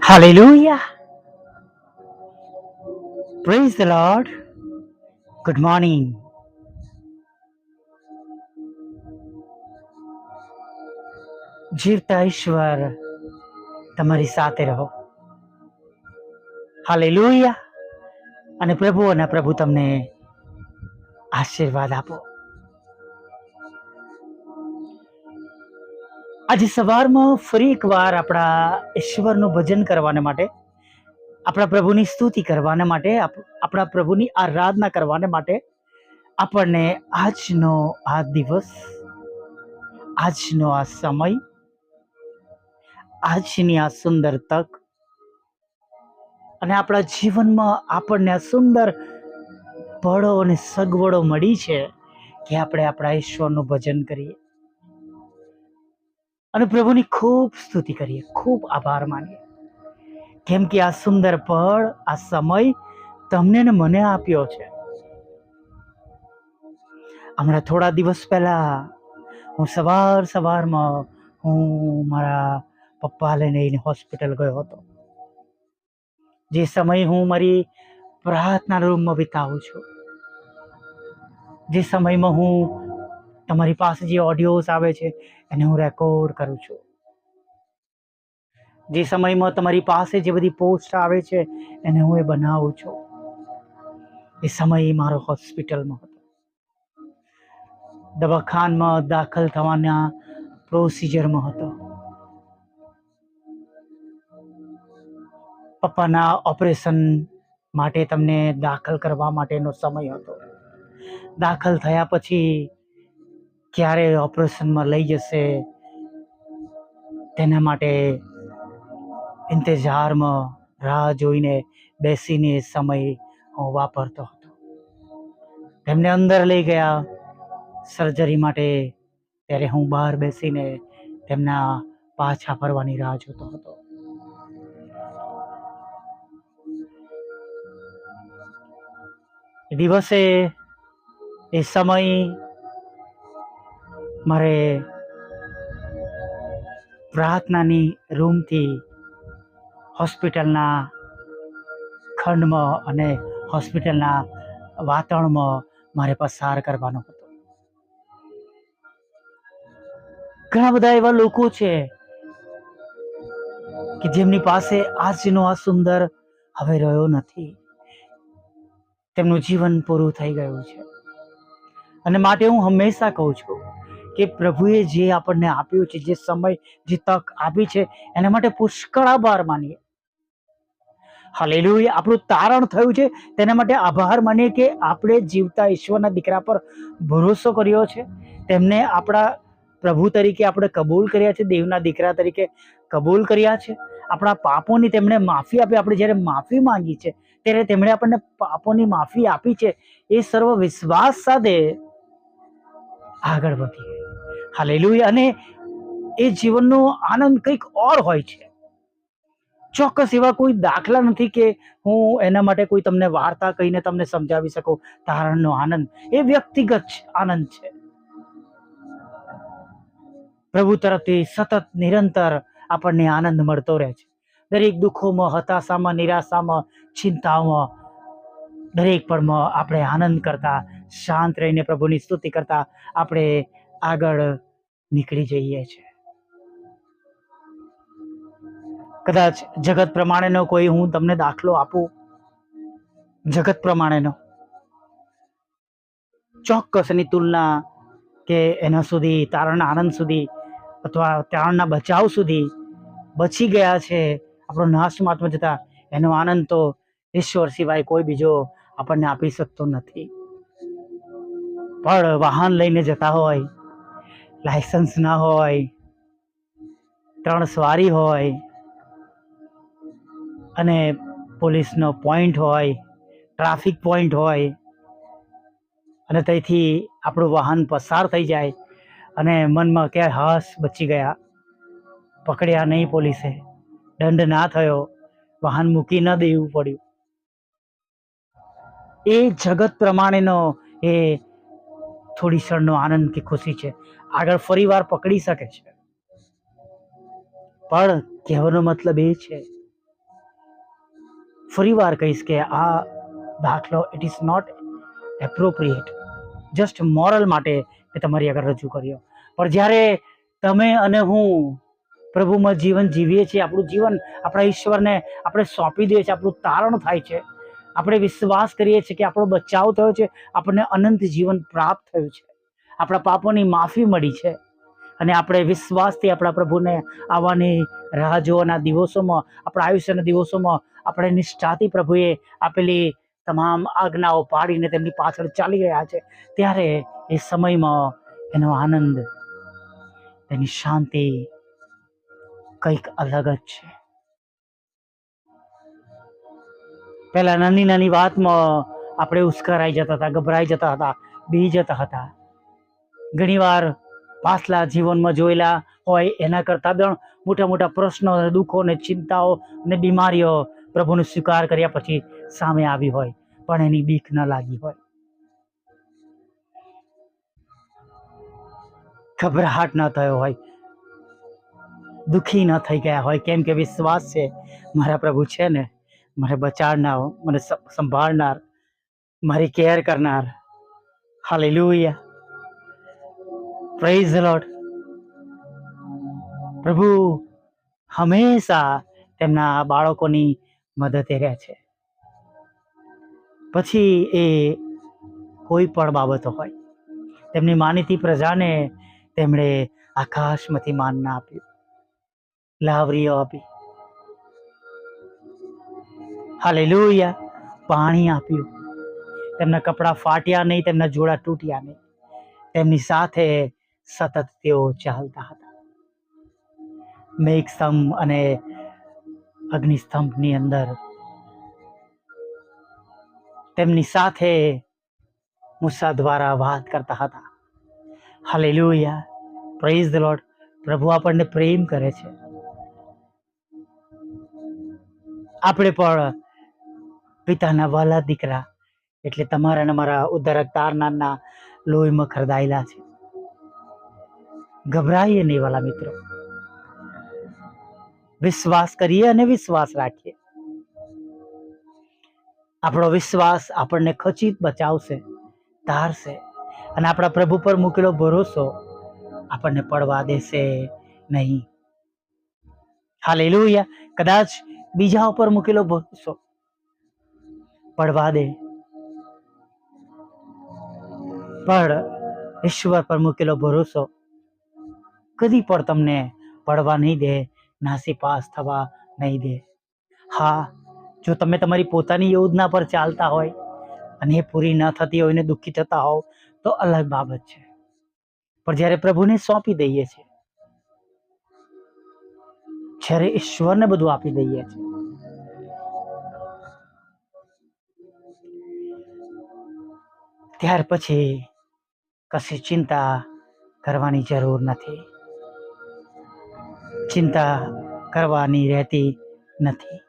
Hallelujah. Praise the Lord. Good morning. જીવતા ઈશ્વર તમારી સાથે રહો. હાલેલુયા. અને પ્રભુ તમને આશીર્વાદ આપો. આજે સવારમાં ફરી એકવાર આપણા ઈશ્વરનું ભજન કરવાને માટે, આપણા પ્રભુની સ્તુતિ કરવાને માટે, આપણા પ્રભુની આરાધના કરવાને માટે આપણને આજનો આ દિવસ, આજનો આ સમય, આજની આ સુંદર તક અને આપણા જીવનમાં આપણને આ સુંદર પળો અને સગવડો મળી છે કે આપણે આપણા ઈશ્વરનું ભજન કરીએ અને પ્રભુની ખૂબ સ્તુતિ કરીએ, ખૂબ આભાર માનીએ, કેમ કે આ સુંદર પળ, આ સમય તમને ને મને આપ્યો છે. હમણાં થોડા દિવસ પહેલા હું સવારમાં હું મારા પપ્પાને લઈને હોસ્પિટલ ગયો હતો. જે સમય હું મારી પ્રાર્થના રૂમમાં વિતાવું છું, જે સમયમાં હું તમારી પાસે જે ઓડિયોઝ આવે છે એને હું રેકોર્ડ કરું છું, જે સમયમાં તમારી પાસે જે બધી પોસ્ટ આવે છે એને હું એ બનાવું છું, એ સમય મારો હોસ્પિટલમાં હતો. દવાખાનામાં દાખલ થવાના પ્રોસિજરમાં હતો. પપ્પાના ઓપરેશન માટે તમને દાખલ કરવા માટેનો સમય હતો. દાખલ થયા પછી ક્યારે ઓપરેશનમાં લઈ જશે તેના માટે ઇંતજારમાં રાહ જોઈને બેસીને સમય હું વાપરતો હતો. તેમને અંદર લઈ ગયા સર્જરી માટે, ત્યારે હું બહાર બેસીને તેમના પાછા ફરવાની રાહ જોતો હતો. એ દિવસે, એ સમય મારે પ્રાર્થનાની રૂમથી હોસ્પિટલના ખંડમાં અને હોસ્પિટલના વાતાવરણમાં મારે પસાર કરવાનો હતો. ઘણા બધા એવા લોકો છે કે જેમની પાસે આજનો આ સુંદર હવે રહ્યો નથી. તેમનું જીવન પૂરું થઈ ગયું છે. અને માટે હું હંમેશા કહું છું કે પ્રભુએ જે આપણને આપ્યું છે, જે સમય, જે તક આપી છે, એના માટે પુષ્કળ આભાર માનીએ. હાલેલુયા. આપણું તારણ થયું છે તેના માટે આભાર માનીએ કે આપણે જીવતા ઈશ્વરના દીકરા પર ભરોસો કર્યો છે, તેમને આપણા પ્રભુ તરીકે આપણે કબૂલ કર્યા છે, દેવના દીકરા તરીકે કબૂલ કર્યા છે. આપણા પાપોની તેમણે માફી આપી. આપણે જ્યારે માફી માંગી છે ત્યારે તેમણે આપણને પાપોની માફી આપી છે. એ સર્વ વિશ્વાસ સાથે આગળ વધીએ. હાલેલુયા. અને એ જીવનનો આનંદ કંઈક ઓર હોય છે. ચોક્કસ એવા કોઈ દાખલા નથી કે હું એના માટે કોઈ તમને વાર્તા કહીને તમને સમજાવી શકું. તારણનો આનંદ એ વ્યક્તિગત આનંદ છે. પ્રભુ તરફથી સતત નિરંતર આપણને આનંદ મળતો રહે છે. દરેક દુઃખોમાં, હતાશામાં, નિરાશામાં, ચિંતાઓમાં, દરેક પળમાં આપણે આનંદ કરતા, શાંત રહીને પ્રભુની સ્તુતિ કરતા આપણે આગળ નીકળી જઈએ છીએ. કદાચ જગત પ્રમાણેનો કોઈ હું તમને દાખલો આપું, જગત પ્રમાણેનો, ચોક્કસની તુલના કે એના સુધી, તારણના આનંદ સુધી અથવા તારણના બચાવ સુધી બચી ગયા છે આપણો નાશમાં જતા, એનો આનંદ તો ઈશ્વર સિવાય કોઈ બીજો આપણને આપી શકતો નથી. પણ વાહન લઈને જતા હોય, લાયસન્સ ના હોય, 3 સવારી હોય અને પોલીસનો પોઈન્ટ હોય, ટ્રાફિક પોઈન્ટ હોય અને તેથી આપણું વાહન પસાર થઈ જાય અને મનમાં કે હાશ બચી ગયા, પકડ્યા નહીં પોલીસે, દંડ ના થયો, વાહન મૂકી ન દેવું પડ્યું. એ જગત પ્રમાણેનો એ થોડી ક્ષણનો આનંદ કે ખુશી છે. આગળ ફરી વાર પકડી શકે છે. પણ કહેવાનો મતલબ એ છે ફરી વાર કહીશ કે આ દાખલો it is not appropriate, just moral માટે મેં તમારી આગળ રજૂ કર્યો. પણ જ્યારે તમે અને હું પ્રભુમાં જીવન જીવીએ છીએ, આપણું જીવન આપણા ઈશ્વરને આપણે સોંપી દઈએ છીએ, આપણું તારણ થાય છે, આપણે વિશ્વાસ કરીએ છીએ કે આપણો બચાવ થયો છે, આપણને અનંત જીવન પ્રાપ્ત થયું છે, આપણા પાપોની માફી મળી છે, અને આપણે વિશ્વાસથી આપણા પ્રભુને આવવાની રાહ જોવાના દિવસોમાં, આપણા આયુષ્યના દિવસોમાં આપણે નિષ્ઠાથી પ્રભુએ આપેલી તમામ આજ્ઞાઓ પાડીને તેમની પાછળ ચાલી રહ્યા છે, ત્યારે એ સમયમાં એનો આનંદ, તેની શાંતિ કંઈક અલગ જ છે. પહેલા નાની નાની વાતમાં આપણે ઉશ્કેરાઈ જતા હતા, ગભરાઈ જતા હતા, બી જતા હતા. ઘણીવાર પાછલા જીવનમાં જોયેલા હોય એના કરતાં પણ મોટા મોટા પ્રશ્નો, દુઃખો ને ચિંતાઓ અને બીમારીઓ પ્રભુનો સ્વીકાર કર્યા પછી સામે આવી હોય, પણ એની બીક ન લાગી હોય, ઘબરાહટ ન થયો હોય, દુઃખી ન થઈ ગયા હોય, કેમ કે વિશ્વાસ છે મારા પ્રભુ છે ને મને બચાડનાર, મને સંભાળનાર, મારી કેર કરનાર. Hallelujah, praise the lord. પ્રભુ હંમેશા તેમના બાળકોની મદદે રહે છે, પછી એ કોઈ પણ બાબતો હોય. તેમની માનીતી પ્રજાને તેમણે આકાશમાંથી માનના આપ્યું, લાવરીઓ આપી, હાલેલુયા, પાણી આપ્યું, તેમના કપડાં ફાટ્યા નહીં, તેમના જોડા તૂટ્યા નહીં, તેમની સાથે સતત તેઓ ચાલતા હતા. મેઘસ્તંભ અને અગ્નિસ્તંભની અંદર તેમની સાથે મૂસા દ્વારા વાત કરતા હતા. Hallelujah, praise the lord. પ્રભુ આપણને પ્રેમ કરે છે. આપણે પણ પિતાના વાલા દીકરા, એટલે તમારા અને મારા ઉદ્ધારક તારનારના લોહીમાં ખરદાયેલા છે. ગભરાઈએ નહીં વાલા મિત્રો, વિશ્વાસ કરીએ અને વિશ્વાસ રાખીએ. આપણો વિશ્વાસ આપણને ખચિત બચાવશે, તારશે, અને આપણા પ્રભુ પર મૂકેલો ભરોસો આપણને પડવા દેશે નહીં. હાલેલુયા. કદાચ બીજા ઉપર મૂકેલો ભરોસો પડવા દે, પણ ઈશ્વર પર મૂકેલો ભરોસો કદી પણ તમને પડવા નહીં દે, નાસીપાસ થવા નહીં દે. હા, જો તમે તમારી પોતાની યોજના પર ચાલતા હોય અને એ પૂરી ન થતી હોય ને દુઃખી થતા હોવ તો અલગ બાબત છે, પણ જ્યારે પ્રભુને સોંપી દઈએ છીએ, જ્યારે ઈશ્વરને બધું આપી દઈએ છીએ, ત્યાર પછી કશી ચિંતા કરવાની જરૂર નથી, ચિંતા કરવાની રહેતી નથી.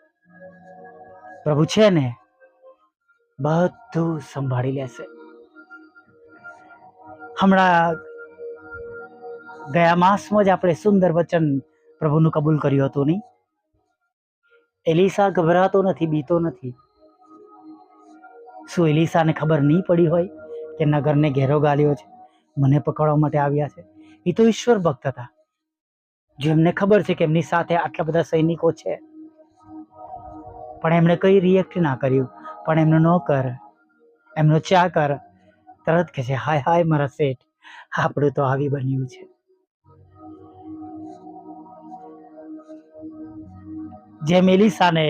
પ્રભુ છે ને બધું સંભાળી લેશે. હમણાં ગયા માસમાં જ આપણે સુંદર વચન પ્રભુનું કબૂલ કર્યું હતું નહીં? એલીસા ગભરાતો નથી, બીતો નથી. શું એલીસાને ખબર નહીં પડી હોય કે નગરને ઘેરો ગાલ્યો છે, મને પકડવા માટે આવ્યા છે? એ તો ઈશ્વર ભક્ત હતા, જેમને ખબર છે કે એમની સાથે આટલા બધા સૈનિકો છે, પણ એમણે કઈ રિએક્ટ ના કર્યું. પણ એમનો નોકર, એમનો ચાકર તરત કહે છે, હાય હાય મારા શેઠ, આપણું તો આવી બન્યું છે. જેમ એલીસાને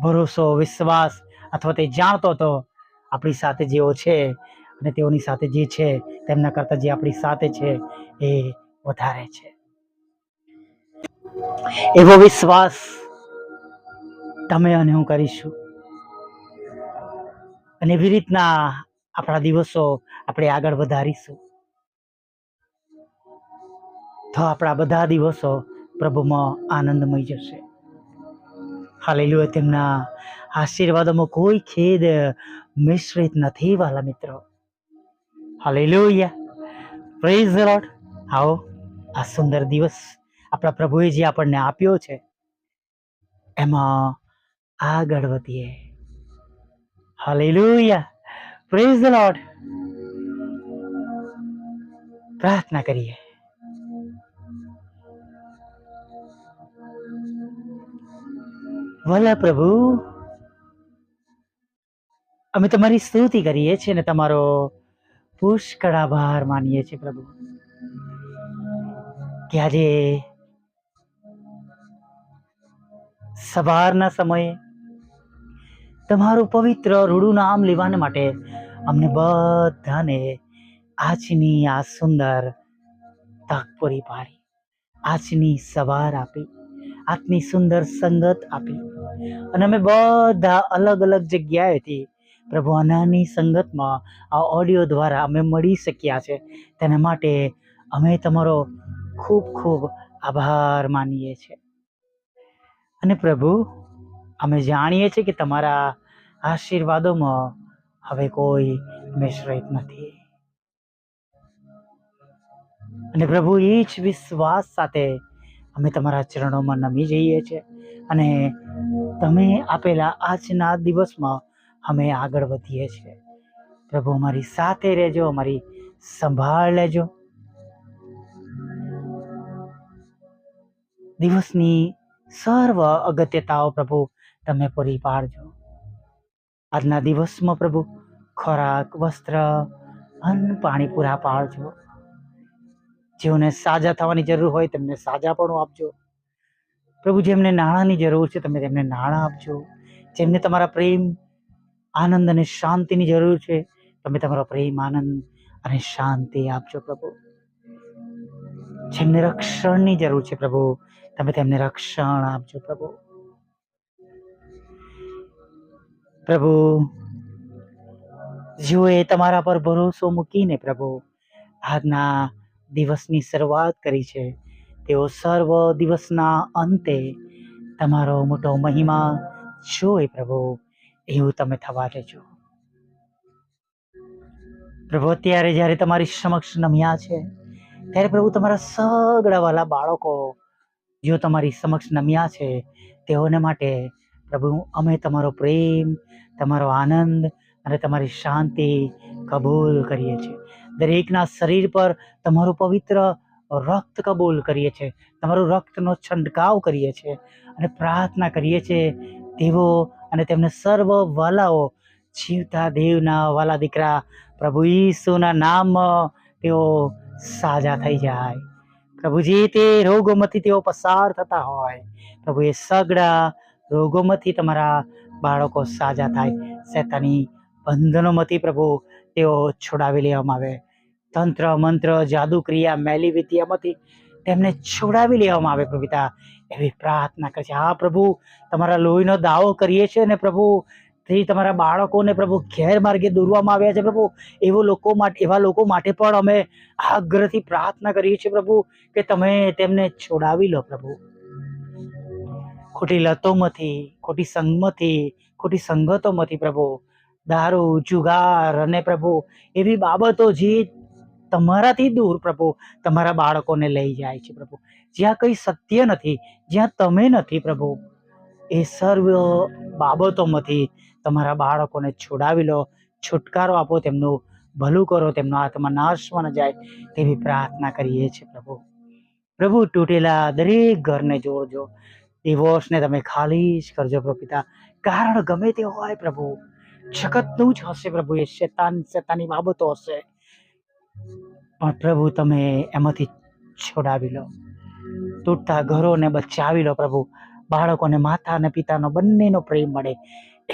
ભરોસો, વિશ્વાસ, અથવા તે જાણતો હતો આપણી સાથે જેઓ છે અને તેઓની સાથે જે છે તેમના કરતાં જે આપણી સાથે છે એ વધારે છે, એવો વિશ્વાસ તમે અને હું કરીશું. અને એવી રીતના આપણા દિવસો આપણે આગળ વધારીશું, તો આપણા બધા દિવસો પ્રભુમાં આનંદમય જશે. હાલેલુયા. તેમના આશીર્વાદોમાં કોઈ ખેદ મિશ્રિત નથી વાલા મિત્રો. Hallelujah, praise the lord. આવો આ સુંદર દિવસ આપણા પ્રભુએ જે આપણને આપ્યો છે એમાં આગળ વધીએ. Hallelujah, praise the lord. પ્રાર્થના કરીએ. ભલા પ્રભુ, અમે તમારી સ્તુતિ કરીએ છીએ અને તમારો પુષ્કળ આભાર માનીએ છીએ પ્રભુ, કે આજે સવારના સમયે તમારું પવિત્ર રૂડું નામ લેવાને માટે અમને બધાને આજની આ સુંદર તક પૂરી પાડી, આજની સવાર આપી, આજની સુંદર સંગત આપી, અને અમે બધા અલગ અલગ જગ્યાએથી પ્રભુ આનાની સંગતમાં આ ઓડિયો દ્વારા અમે મળી શક્યા છે. તેના માટે અમે તમારો ખૂબ ખૂબ આભાર માનીએ છીએ. અને પ્રભુ, અમે જાણીએ છીએ કે તમારા આશીર્વાદોમાં હવે કોઈ મિશ્રિત નથી. અને પ્રભુ, એ જ વિશ્વાસ સાથે અમે તમારા ચરણોમાં નમી જઈએ છીએ અને તમે આપેલા આજના દિવસમાં અમે આગળ વધીએ છીએ. પ્રભુ, અમારી સાથે રહેજો, અમારી સંભાળ લેજો. દિવસની સર્વ અગત્યતાઓ પ્રભુ તમે પૂરી પાડજો. આજના દિવસમાં પ્રભુ ખોરાક, વસ્ત્ર, અન્ન, પાણી પૂરા પાડજો. જેઓને સાજા થવાની જરૂર હોય તેમને સાજાપણું આપજો. પ્રભુ, જેમને નાણાંની જરૂર છે તમે તેમને નાણાં આપજો. જેમને તમારા પ્રેમ, આનંદ અને શાંતિની જરૂર છે તમે તમારો પ્રેમ, આનંદ અને શાંતિ આપજો પ્રભુ. જેમને રક્ષણની જરૂર છે પ્રભુ, તમે તેમને રક્ષણ આપજો પ્રભુ. પ્રભુ, જેઓએ તમારા પર ભરોસો મૂકીને પ્રભુ આજના દિવસની શરૂઆત કરી છે, તેઓ સર્વ દિવસના અંતે તમારો મોટો મહિમા જોઈ પ્રભુ એવું તમે થવા દેજો. પ્રભુ, અત્યારે જ્યારે તમારી સમક્ષ નમ્યા છે ત્યારે પ્રભુ તમારા સગડા વાલા બાળકો જેઓ તમારી સમક્ષ નમ્યા છે તેઓને માટે પ્રભુ અમે તમારો પ્રેમ, તમારો આનંદ અને તમારી શાંતિ કબૂલ કરીએ છીએ. દરેકના શરીર પર તમારું પવિત્ર રક્ત કબૂલ કરીએ છીએ, તમારું રક્તનો છંટકાવ કરીએ છીએ અને પ્રાર્થના કરીએ છીએ તેઓ અને તેમને સર્વ વાલાઓ જીવતા દેવના વાલા દીકરા પ્રભુ ઈસુના નામમાં તેઓ સાજા થઈ જાય. પ્રભુ, જે તે રોગોમાંથી તેઓ પસાર થતા હોય પ્રભુ, એ સગડા રોગોમાંથી તમારા બાળકો સાજા થાય. શૈતાની બંધનોમાંથી પ્રભુ તેઓ છોડાવી લેવામાં આવે. તંત્ર, મંત્ર, જાદુ, ક્રિયા, મેલી વિદ્યામાંથી તેમને છોડાવી લેવામાં આવે. પ્રભુ પિતા, એવી પ્રાર્થના કરે છે. હા પ્રભુ, તમારા લોહીનો દાવો કરીએ છીએ ને પ્રભુ, તે તમારા બાળકોને પ્રભુ ગેરમાર્ગે દોરવામાં આવ્યા છે પ્રભુ, એવા લોકો માટે પણ અમે આગ્રહથી પ્રાર્થના કરીએ છીએ પ્રભુ કે તમે તેમને છોડાવી લો પ્રભુ. ખોટી લતોમાંથી, ખોટી સંગમાંથી, ખોટી સંગતોમાંથી પ્રભુ, દારૂ, જુગાર અને પ્રભુ એવી બાબતો જે તમારાથી દૂર પ્રભુ તમારા બાળકોને લઈ જાય છે પ્રભુ. જ્યાં કંઈ સત્ય નથી, જ્યાં તમે નથી પ્રભુ, એ સર્વ બાબતોમાંથી તમારા બાળકોને છોડાવી લો, છુટકારો આપો, તેમનું ભલું કરો, તેમનો આત્મા નાશમાં ન જાય તેવી પ્રાર્થના કરીએ છીએ પ્રભુ. પ્રભુ, તૂટેલા દરેક ઘરને જોડજો, ડિવોર્સને તમે ખાલી જ કરજો પ્રભુ પિતા. કારણ ગમે તે હોય પ્રભુ, જગતનું જ હશે પ્રભુ, એ શેતાની બાબતો હશે, પણ પ્રભુ તમે એમાંથી છોડાવી લો. તૂટતા ઘરોને બચાવી લો પ્રભુ. બાળકોને માતા અને પિતાનો બંનેનો પ્રેમ મળે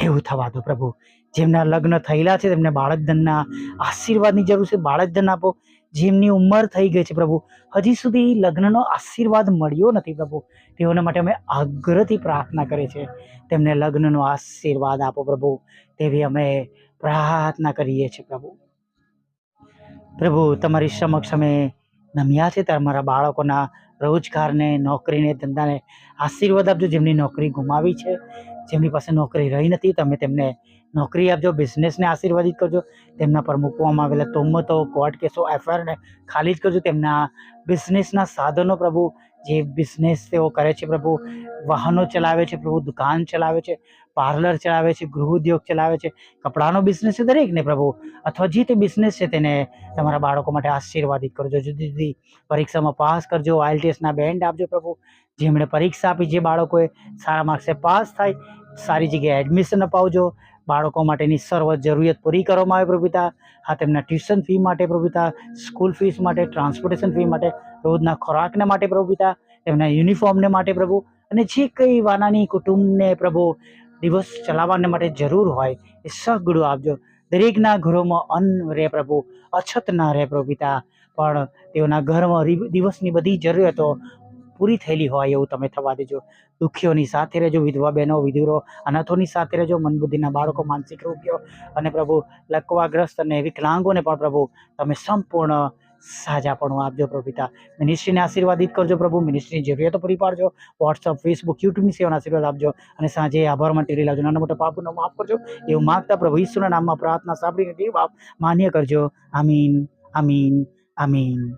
એવું થવા દો પ્રભુ. જેમના લગ્ન થયેલા છે તેમને બાળકધનના આશીર્વાદની જરૂર છે, બાળકધન આપો. જેમની ઉંમર થઈ ગઈ છે પ્રભુ, હજી સુધી લગ્નનો આશીર્વાદ મળ્યો નથી પ્રભુ, તેઓના માટે અમે આગ્રહથી પ્રાર્થના કરીએ છીએ, તેમને લગ્નનો આશીર્વાદ આપો પ્રભુ, તેવી અમે પ્રાર્થના કરીએ છીએ પ્રભુ. પ્રભુ, તમારી સમક્ષ અમે નમ્યા છે ત્યારે મારા બાળકોના રોજગારને, નોકરીને, ધંધાને આશીર્વાદ આપજો. જેમની નોકરી ગુમાવી છે, જેમની પાસે નોકરી રહી નથી, તમે તેમને નોકરી આપજો. બિઝનેસને આશીર્વાદિત કરજો. તેમના પર મૂકવામાં આવેલા તોમતો, કોર્ટ કેસો, એફઆઈઆરને ખાલી જ કરજો. તેમના બિઝનેસના સાધનો પ્રભુ જે બિઝનેસ તેઓ કરે છે પ્રભુ, વાહનો ચલાવે છે પ્રભુ, દુકાન ચલાવે છે, પાર્લર ચલાવે છે, ગૃહ ઉદ્યોગ ચલાવે છે, કપડાનો બિઝનેસ છે, દરેકને પ્રભુ અથવા જે તે બિઝનેસ છે તેને તમારા બાળકો માટે આશીર્વાદિત કરજો. જુદી જુદી પરીક્ષામાં પાસ કરજો. IELTSના બેન્ડ આપજો પ્રભુ. જેમણે પરીક્ષા આપી, જે બાળકોએ સારા માર્ક્સે પાસ થાય, સારી જગ્યાએ એડમિશન અપાવજો. બાળકો માટેની સર્વ જરૂરિયાત પૂરી કરવામાં આવે પ્રભુ પિતા. હા, તેમના ટ્યુશન ફી માટે પ્રભુ પિતા, સ્કૂલ ફીસ માટે, ટ્રાન્સપોર્ટેશન ફી માટે, રોજના ખોરાકને માટે પ્રભુ પિતા, તેમના યુનિફોર્મને માટે પ્રભુ, અને જે કંઈ વાનાની કુટુંબને પ્રભુ દિવસ ચલાવવાને માટે જરૂર હોય એ સગડું આપજો. દરેકના ઘરોમાં અન્ન રહે પ્રભુ, અછત ના રહે પ્રભુ પિતા, પણ તેઓના ઘરમાં દિવસની બધી જરૂરિયાતો પૂરી થયેલી હોય એવું તમે થવા દેજો. દુઃખીઓની સાથે રહેજો, વિધવા બહેનો, વિધુરો, અનાથોની સાથે રહેજો, મનબુદ્ધિના બાળકો, માનસિક રોગીઓ અને પ્રભુ લકવાગ્રસ્ત અને વિકલાંગોને પણ પ્રભુ તમે સંપૂર્ણ સાજાપણું આપજો પ્રભુ પિતા. મિનિસ્ટ્રીને આશીર્વાદિત કરજો પ્રભુ, મિનિસ્ટ્રીની જરૂરિયાતો પૂરી પાડજો. વોટ્સઅપ, ફેસબુક, યુટ્યુબની સેવાના આશીર્વાદ આપજો અને સાંજે આભાર માટે લાવજો. નાના મોટા પાપોનો માફ કરજો એવું માગતા પ્રભુ ઈસુના નામમાં પ્રાર્થના સાંભળીને દેવ બાપ માન્ય કરજો. આમીન, આમીન, આમીન.